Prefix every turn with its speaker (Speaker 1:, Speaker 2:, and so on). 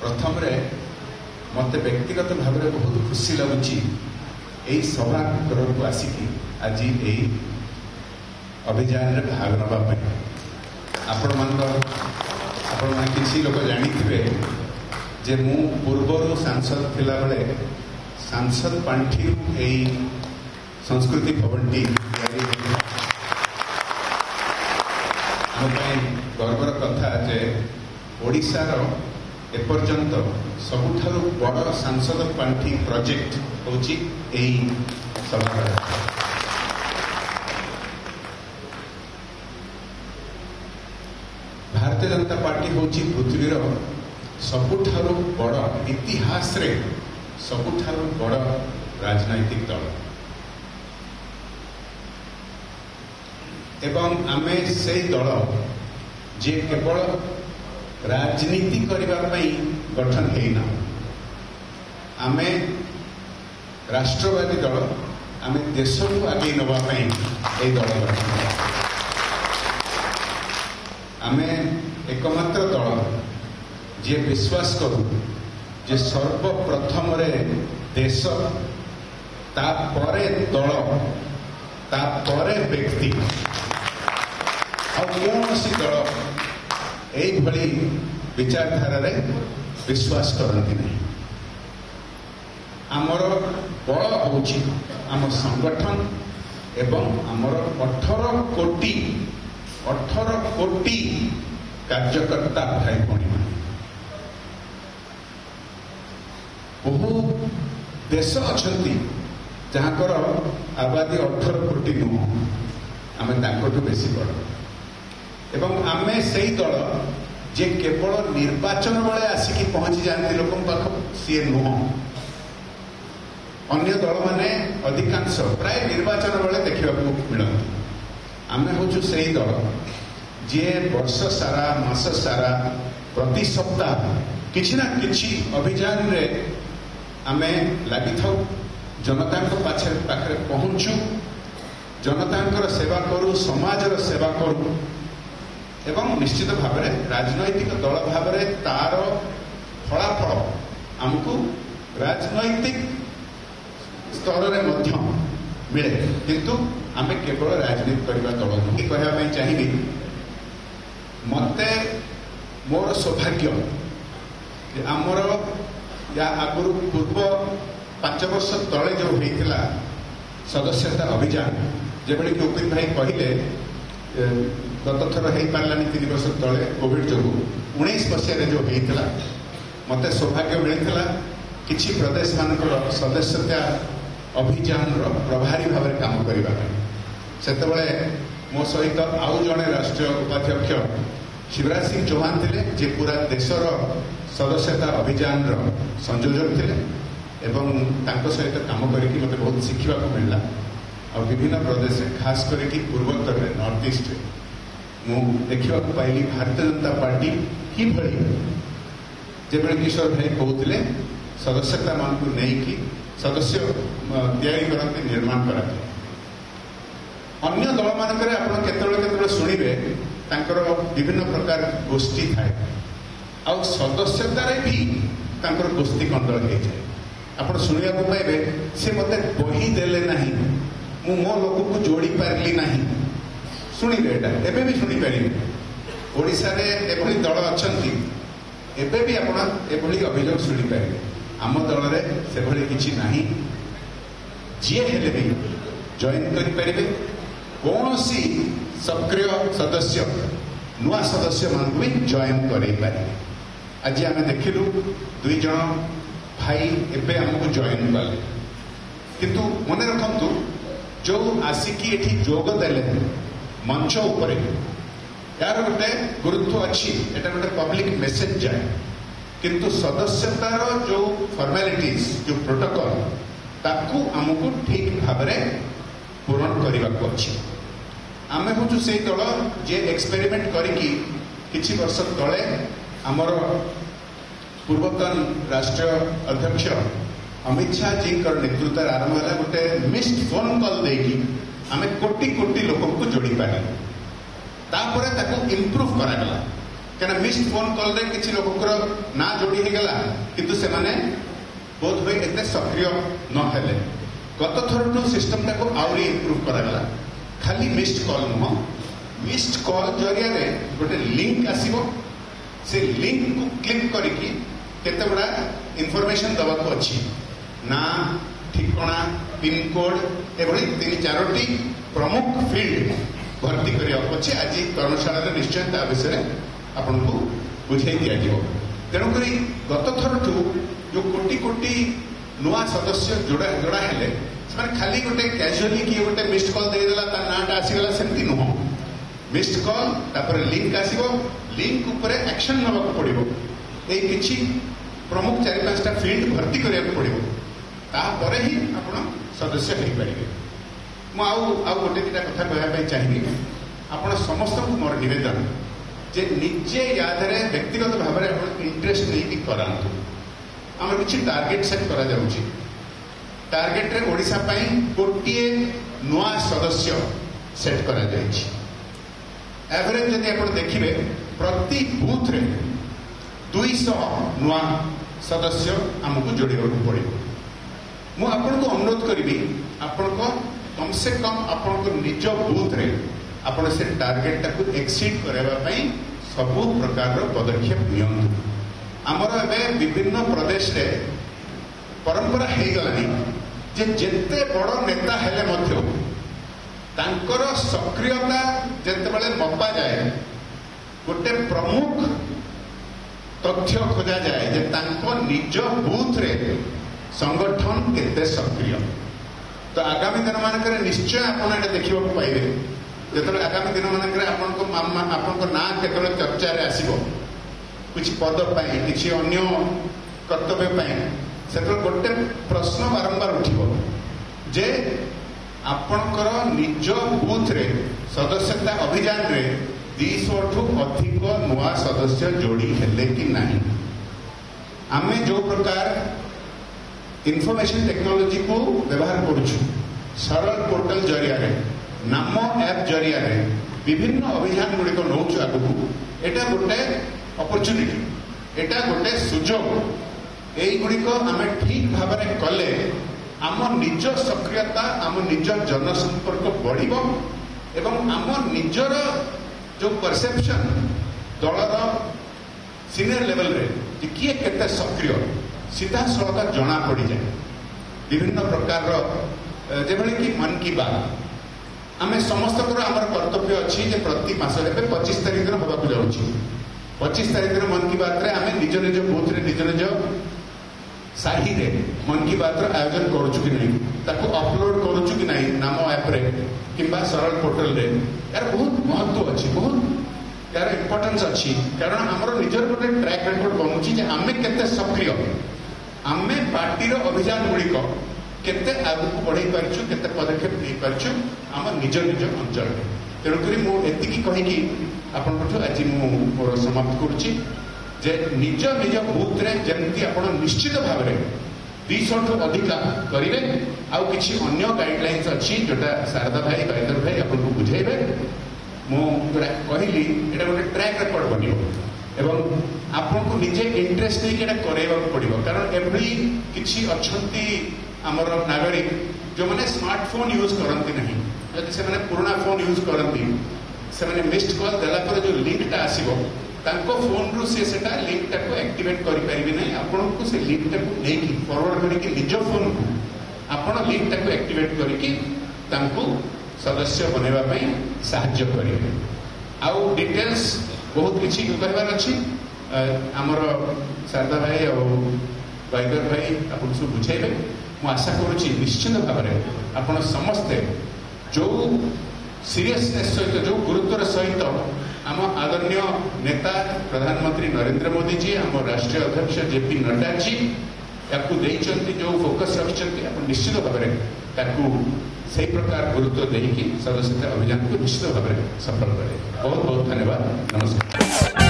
Speaker 1: प्रथम मत व्यक्तिगत भाव में बहुत खुशी लगुच यही सभा घर को आसिकी आज यही अभियान में भाग नापी आपण मैंने किसी लोग जानी जे मु पूर्वर सांसद थिला बेले सांसद पांठी यही संस्कृति भवन टी गर्वर कथा जे ओडिशार एपर्यंत सबुठारु बड़ सांसद पांठी प्रोजेक्ट होची एही सभा। भारतीय जनता पार्टी होची पृथ्वीर सबुठारु बड़ इतिहास रे सबुठारु बड़ राजनैतिक दल एवं आमे से दल जे केवल राजनीति करने गठन होना आमे राष्ट्रवादी दल आमे देश को आगे नवाई दल गठन आमे एकमात्र दल जे विश्वास करू जे सर्वप्रथम रे देश तापरे दल तापरे व्यक्ति कौन सी दल यही विचारधारा रे विश्वास करती नहीं। आमर बल होची आम संगठन एवं आमर 18 कोटी कार्यकर्ता भाई भणी बहु देश अच्छी जहाँकर आबादी 18 कोटी नुह आम बेसी बड़ एवं आमे से दल जे केवल निर्वाचन बेले आसिकी पहुंची जाती लोक पाख सी नुह अन्य दल माने अधिकांश प्राय निर्वाचन बेले देखा मिलती आमे हूँ से दल जे वर्ष सारा मास सारा प्रति सप्ताह किछि ना किछि अभियान रे आमे लगी था जनता पाखे पहुंचू जनता सेवा करू समाजर सेवा करू एवं निश्चित भाव में राजनैतिक दल भाव में तार फलाफल आमको राजनैतिक स्तर में मिले किंतु आम केवल राजनीति करने दल नुह कहवाई चाहिए मते मोर सौभाग्य आमर या आगुरी पूर्व 5 वर्ष तले जो होता सदस्यता अभियान जबले कि उपित भाई कहले गत थर हो पारानी 3 वर्ष तले कोविड जो 19 मसीह जो होता मत सौभाग्य मिलता किसी प्रदेश मानकर सदस्यता अभियान प्रभारी भाव में काम करने से मो सहित आउ जड़े राष्ट्रीय उपाध्यक्ष शिवराज सिंह चौहान थे जे पूरा देशर सदस्यता अभियान संयोजक थे एवं सहित काम करके मत बहुत शिखा मिलला और विभिन्न प्रदेश खास करके पूर्वोत्तर में नॉर्थ ईस्ट मु देखा पाइली भारतीय जनता पार्टी कि जब किशोर भाई कहते सदस्यता मान को नहीं सदस्य तैयारी करते निर्माण करते अन्य दल मानक आप केतबेले शुणिबे तांकर विभिन्न प्रकार गोष्ठी थाए आ सदस्यतार भी तांकर गोष्ठी कंदल हो जाए आप शुणा पाइबे से मते बही देले नहीं मु मो लोक को जोड़ी पारली नहीं शुणिबे एबे भी शुणी पारे ओडिशा रे एभली दल अछंती एबे भी आप एभली अभियोग शुणी पारे आम दल रे से भली किछि नाही जे हेले भी जॉइन करि पारिबे कौन सी सक्रिय सदस्य नुआ सदस्य मान भी जॉइन करै पारे आज आम देखिलु 2 जन भाई एबे हमको जॉइन कले किंतु मन रखंतु जो आसिकी एठी जोग देले मंच उपरे यार गोटे गुरुत्व अच्छी एटा गोटे पब्लिक मेसेज जाए किंतु सदस्यतार जो फॉर्मेलिटीज जो प्रोटोकॉल ताकू आमको ठीक भाव में पूरण करने को अच्छी आम हूँ से दल जे एक्सपेरिमेंट करिकी किछि वर्ष तले आमर पूर्वतन राष्ट्रीय अध्यक्ष अमित शाह जी नेतृत्व आरंभ है गोटे मिस्ड फोन कॉल देकी आम कोटी कोटी लोक को जोड़ी पारे तापर ताकू इम्प्रूव करागला क्या मिस्ड फोन कॉल रे किसी लोकर ना जोड़ी हो गला किंतु से माने बोध हुए एते सक्रिय न हेले गत थर सिस्टम टाको आउरी इंप्रूव करागला खाली मिस्ड कॉल नुह मिस्ड कॉल जरिया रे गोटे लिंक आसीबो से लिंक को क्लिक करके केते बड़ा इंफॉर्मेशन दवा को अच्छी ना ठिकाना पिन कोड एभली 3-4टी प्रमुख फील्ड भर्ती करिया अच्छे आज कर्मशाला निश्चय ता विषय आपन को बुझाई दिया जीवो तेणु करी गत थर जो कोटी कोटी नुआ सदस्य जोड़ा जोड़ा हेले खाली गोटे कैजुअली कि गोटे मिस्ड कॉल देदेला ता नाटा आसीगला सेमती नुह मिस्ड कॉल तापर लिंक आसीबो लिंक ऊपर एक्शन नबाक पड़िबो ए किछि प्रमुख 4-5टा फील्ड भर्ती करिया पड़िबो तापरे ही आपण सदस्य हेई परिबे मु आउ गोटे दिटा कथा कहया पई चाहिबी आपण समस्त को मोर निवेदन जे निजे यादरे व्यक्तिगत भाव में आप इंटरेस्ट नहीं करातु आम किसी टार्गेट सेट करा जाउची टार्गेट रे ओडिशा पई गोटिए नुआ सदस्य सेट करा जाइछि एवरेज जदि आप देखिबे प्रति बूथ रे 200 नुआ सदस्य हमको जोड़िबा पड़िबो मु आपन को अनुरोध करिबी आपन को कम से कम आपन को निज बूथ रे आपण से टार्गेट टाको एक्सीड करबा पई सबु प्रकार पदक्षेप नियंतु आमर एवं विभिन्न प्रदेश रे परंपरा हो गलानी जे जेते बड़ नेता हेले मध्य तांकर सक्रियता जेतेबेले मपा जाए गोटे प्रमुख तथ्य खोजा जाए जे तांको निज बूथ रे संगठन केते सक्रिय तो आगामी दिन मानक निश्चय आपन देखा पाइबे जो आगामी दिन मानक आपन ना केतले चर्चा रे आसीबो कुछ पद पाई किसी अन्य कर्तव्य से गोटे प्रश्न बारंबार उठिबो जे आपणकर निज बूथ रे सदस्यता अभियान रे 200 ठू अधिक नुआ सदस्य जोड़ी हेले कि नहीं आमे जो प्रकार इंफॉर्मेशन टेक्नोलॉजी को व्यवहार करुछु सरल पोर्टल जरिया रे नामो ऐप जरिया रे विभिन्न अभियान गुड़िक नौचु आगु एटा गोटे अपॉर्चुनिटी एटा गोटे सुजोग एई गुड़िक आमे ठीक भाव में कले आम निज सक्रियता आम निज जनसंपर्क बढ़िबो एवं आम निजर जो परसेप्शन दलर सीनियर लेवल रे किए केते सक्रिय सीधा सड़क जना पड़ जाए विभिन्न प्रकार जेभली कि मन की बात आम समस्त आम कर्तव्य अच्छी जे प्रति मास 25 तारिख दिन होगा जाऊँगी 25 तारिख दिन मन की बात रे आम निज निज बूथ रे निज निज साही रे मन की बात आयोजन करुचु कि नहीं ताको अपलोड करुचु कि नहीं नामो ऐप रे किंबा सरल पोर्टल रे यार बहुत महत्व अच्छी बहुत यार इंपोर्टेंस अच्छी कारण आमर निजर गोटे ट्रैक रेकर्ड बनूची जे आमे केते सक्रिय आमे पार्टी रो अभियान गुड़िक केते आगु बढ़ाई पारछु केते पदक्षेप नहीं पारछु आम निज निज अंचल तेणुक मु एतिकी कहीकि आपन आज मु मोर समाप्त करुची जे निज निज बूथ रे जमती आपण निश्चित भाव में 200 ठू अधिका करिवे आउ किछि अन्य गाइडलाइंस अच्छी जोटा शारदा भाई बाइदर भाई आपन को बुझाइबे मु जोटा कहली एटा गोटे ट्रैक रेकर्ड बनिबो एवं आपन को निजे इंटरेस्ट नहीं केटा करेबा पड़िबो कारण एभली किछि अछंती हमर नागरिक जो माने स्मार्टफोन यूज करती नहीं जदि से माने पुराना फोन यूज करती से माने मिस्ड कॉल देला पर जो लिंक टा आसीबो तांको फोन रु से सेटा लिंक टा को एक्टिवेट करि परिबे नहीं आपन को से लिंक टा को नेकी फॉरवर्ड करिके निज फोन को आपन लिंक टा को एक्टिवेट करिके तांको सदस्य बनेबा पई सहायता करिवे आउ डिटेल्स बहुत किछि कहबार अछि हमर शारदा भाई और बाइगर भाई आपन सब बुझाइबे मु आशा करुछि निश्चित भाव में आपण समस्ते जो सीरियसनेस सहित जो गुरुत्वर सहित आम आदरणीय नेता प्रधानमंत्री नरेंद्र मोदी जी आम राष्ट्रीय अध्यक्ष जेपी नड्डा जी या जो फोकस रखिंट आप निश्चित भाव में से प्रकार गुरुत्व देकी सदस्यता अभियान को निश्चित भाव में सफल करें बहुत बहुत धन्यवाद नमस्कार।